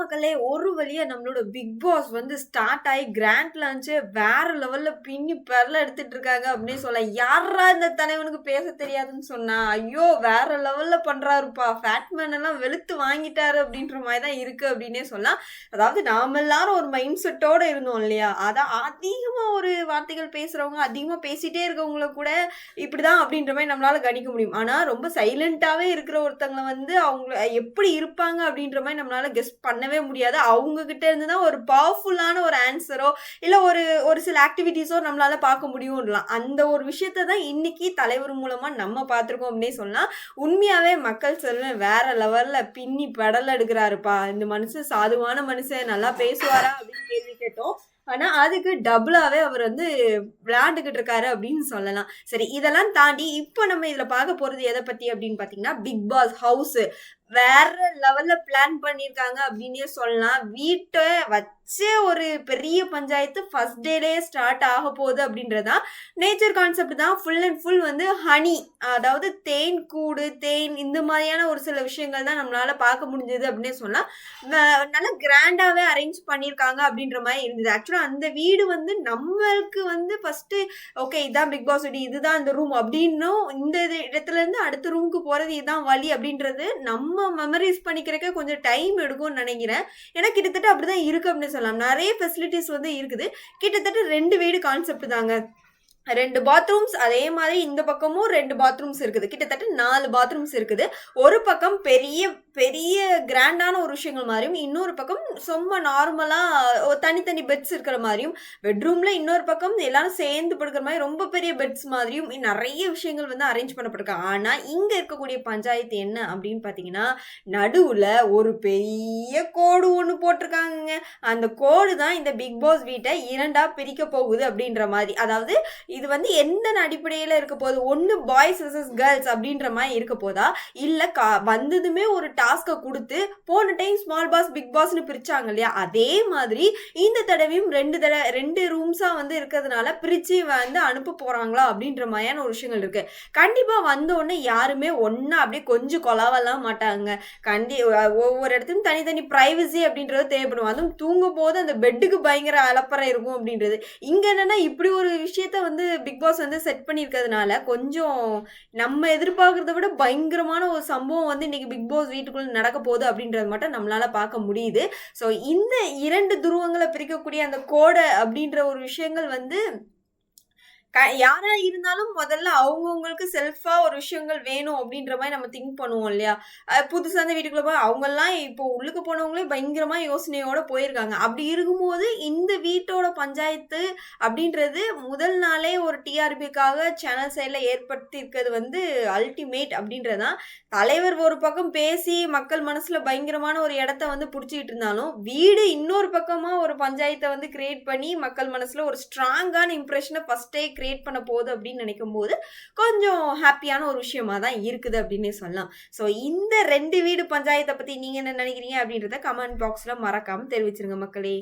மக்களே, ஒரு வழியா நம்மளோட பிக் பாஸ் வந்து ஸ்டார்ட் ஆயி கிராண்ட் லான்ச்சே வேற லெவல்ல பின்னி பெரல எடுத்துட்டு இருக்காங்க அப்டின்னே சொல்லலாம். யார்ரா இந்த தலைவனுக்கு பேச தெரியாதுன்னு சொன்னா? ஐயோ! வேற லெவல்ல பண்றாருப்பா. ஃபேட்மேன் எல்லாம் வெளுத்து வாங்கிட்டாரு அப்டின்ற மாரி தான் இருக்கு அப்டின்னே சொல்லலாம். அதாவது நாம எல்லாரும் ஒரு மைண்ட் செட்டோட இருந்தோம் இல்லையா? அதான் அதிகமா ஒரு வார்த்தைகள் பேசுறவங்க, அதிகமா பேசிட்டே இருக்கவங்கள கூட இப்படிதான் அப்டின்ற மாரி நம்மளால கணிக்க முடியும். ஆனா ரொம்ப சைலன்ட்டாவே இருக்கிற ஒருத்தங்கள வந்து அவங்க எப்படி இருப்பாங்க அப்டின்ற மாரி நம்மளால கெஸ் பண்ணவே முடியாது. அவங்க கிட்ட இருந்து தான் ஒரு பவர்ஃபுல்லான ஒரு ஆன்சரோ, இல்ல ஒரு ஒரு சில ஆக்டிவிட்டீஸோ நம்மளால பார்க்க முடியும்லாம். அந்த ஒரு விஷயத்த தான் இன்னைக்கு தலைவர் மூலமா நம்ம பார்த்துருக்கோம் அப்டின்னே சொல்லலாம். உண்மையாவே மக்கள் செல்வன் வேற லெவல்ல பின்னி பெடல் எடுக்குறாருப்பா. இந்த மனுஷன் சாதுவான மனுஷன் நல்லா பேசுவாரா அப்டின்னு கேள்வி கேட்டோம். ஆனா அதுக்கு டபுளாவே அவர் வந்து விளையாண்டுகிட்டு இருக்காரு அப்படின்னு சொல்லலாம். சரி, இதெல்லாம் தாண்டி இப்ப நம்ம இதுல பார்க்க போறது எத பத்தி அப்படின்னு பார்த்தீங்கன்னா, பிக் பாஸ் ஹவுஸ். வேற லெவல்ல பிளான் பண்ணியிருக்காங்க அப்படின்னே சொல்லலாம். வீட்ட வச்சே ஒரு பெரிய பஞ்சாயத்து ஃபர்ஸ்ட் டேலயே ஸ்டார்ட் ஆக போகுது அப்படின்றதுதான். நேச்சர் கான்செப்ட் தான். ஃபுல் அண்ட் ஃபுல் வந்து ஹனி, அதாவது தேன் கூடு, தேன் இந்த மாதிரியான ஒரு சில விஷயங்கள் தான் நம்மளால பார்க்க முடிஞ்சது அப்படின்னே சொல்லலாம். நல்லா கிராண்டாவே அரேஞ்ச் பண்ணியிருக்காங்க அப்படின்ற மாதிரி இருந்தது. ஆக்சுவலா அந்த வீடு வந்து நம்மளுக்கு வந்து ஃபர்ஸ்ட் ஓகே இதான் பிக் பாஸ் வீடு, இதுதான் இந்த ரூம் அப்படின்னும், இந்த இடத்துல இருந்து அடுத்த ரூமுக்கு போறது இதுதான் வழி அப்படின்றது நம்ம மெமரிஸ் பண்ணிக்கிறதுக்கே கொஞ்சம் டைம் எடுக்கும்னு நினைக்கிறேன். ஏன்னா கிட்டத்தட்ட அப்படிதான் இருக்கு அப்படின்னு சொல்லலாம். நிறைய ஃபெசிலிட்டிஸ் வந்து இருக்குது. கிட்டத்தட்ட 2 வீடு கான்செப்ட் தாங்க. 2 பாத்ரூம்ஸ், அதே மாதிரி இந்த பக்கமும் 2 பாத்ரூம்ஸ் இருக்குது. கிட்டத்தட்ட 4 பாத்ரூம்ஸ் இருக்குது. ஒரு பக்கம் பெரிய பெரிய கிராண்டான ஒரு விஷயங்கள் மாதிரியும், இன்னொரு பக்கம் சும்மா நார்மலா தனித்தனி பெட்ஸ் இருக்கிற மாதிரியும், பெட்ரூம்ல இன்னொரு பக்கம் எல்லாரும் சேர்ந்து படுக்கிற மாதிரி ரொம்ப பெரிய பெட்ஸ் மாதிரியும் நிறைய விஷயங்கள் வந்து அரேஞ்ச் பண்ணப்பட்டிருக்காங்க. ஆனா இங்க இருக்கக்கூடிய பஞ்சாயத்து என்ன அப்படின்னு பாத்தீங்கன்னா, நடுவுல ஒரு பெரிய கோடு ஒண்ணு போட்டிருக்காங்க. அந்த கோடு தான் இந்த பிக் பாஸ் வீட்டை 2ஆ பிரிக்க போகுது அப்படின்ற மாதிரி. அதாவது இது வந்து எந்த அடிப்படையில இருக்க போகுது? ஒன்னு பாய்ஸ் வெர்சஸ் கேர்ள்ஸ் அப்படின்ற மாதிரி இருக்க போதா, இல்ல வந்ததுமே ஒரு டாஸ்க கொடுத்து போன டைம் ஸ்மால் பாஸ் பிக் பாஸ்னு பிரிச்சாங்க இல்லையா, அதே மாதிரி இந்த தடவையும் 2 ரூம்ஸா வந்து இருக்கிறதுனால பிரிச்சு வந்து அனுப்ப போறாங்களா அப்படின்ற மாதிரியான ஒரு விஷயங்கள் இருக்கு. கண்டிப்பா வந்த உடனே யாருமே ஒன்னா அப்படியே கொஞ்சம் கொலாவெல்லாம் மாட்டாங்க. ஒவ்வொரு இடத்துலையும் தனித்தனி பிரைவசி அப்படின்றது தேவைப்படும். அதுவும் தூங்கும் போது அந்த பெட்டுக்கு பயங்கர அலப்பறை இருக்கும் அப்படின்றது. இங்க என்னன்னா இப்படி ஒரு விஷயத்த வந்து பிக் பாஸ் வந்து செட் பண்ணியிருக்கிறதுனால கொஞ்சம் நம்ம எதிர்பார்க்கறத விட பயங்கரமான ஒரு சம்பவம் வந்து இன்னைக்கு பிக் பாஸ் வீட்டுக்குள்ள நடக்க போகுது அப்படின்றது மட்டும் நம்மளால பார்க்க முடியுது. ஸோ இந்த 2 துருவங்களை பிரிக்கக்கூடிய அந்த கோடை அப்படின்ற ஒரு விஷயங்கள் வந்து யாரா இருந்தாலும் முதல்ல அவங்கவுங்களுக்கு செல்ஃபா ஒரு விஷயங்கள் வேணும் அப்படின்ற மாதிரி நம்ம திங்க் பண்ணுவோம் இல்லையா. புதுசா அந்த வீட்டுக்குள்ள போய் அவங்கெல்லாம் இப்போ உள்ளுக்கு போனவங்களே பயங்கரமா யோசனையோட போயிருக்காங்க. அப்படி இருக்கும்போது இந்த வீட்டோட பஞ்சாயத்து அப்படின்றது முதல் நாளே ஒரு டிஆர்பிக்காக சேனல் சைட்ல ஏற்படுத்தி இருக்கிறது வந்து அல்டிமேட் அப்படின்றதான். தலைவர் ஒரு பக்கம் பேசி மக்கள் மனசுல பயங்கரமான ஒரு இடத்த வந்து புடிச்சுக்கிட்டு இருந்தாலும், வீடு இன்னொரு பக்கமா ஒரு பஞ்சாயத்தை வந்து கிரியேட் பண்ணி மக்கள் மனசுல ஒரு ஸ்ட்ராங்கான இம்ப்ரெஷனை ஃபர்ஸ்டே கிரியேட் பண்ண போகுது அப்படின்னு நினைக்கும் போது கொஞ்சம் ஹாப்பியான ஒரு விஷயமா தான் இருக்குது அப்படின்னே சொல்லலாம். ஸோ இந்த 2 வீடு பஞ்சாயத்தை பத்தி நீங்க என்ன நினைக்கிறீங்க அப்படின்றத கமெண்ட் பாக்ஸ்ல மறக்காம தெரிவிச்சிருங்க மக்களே.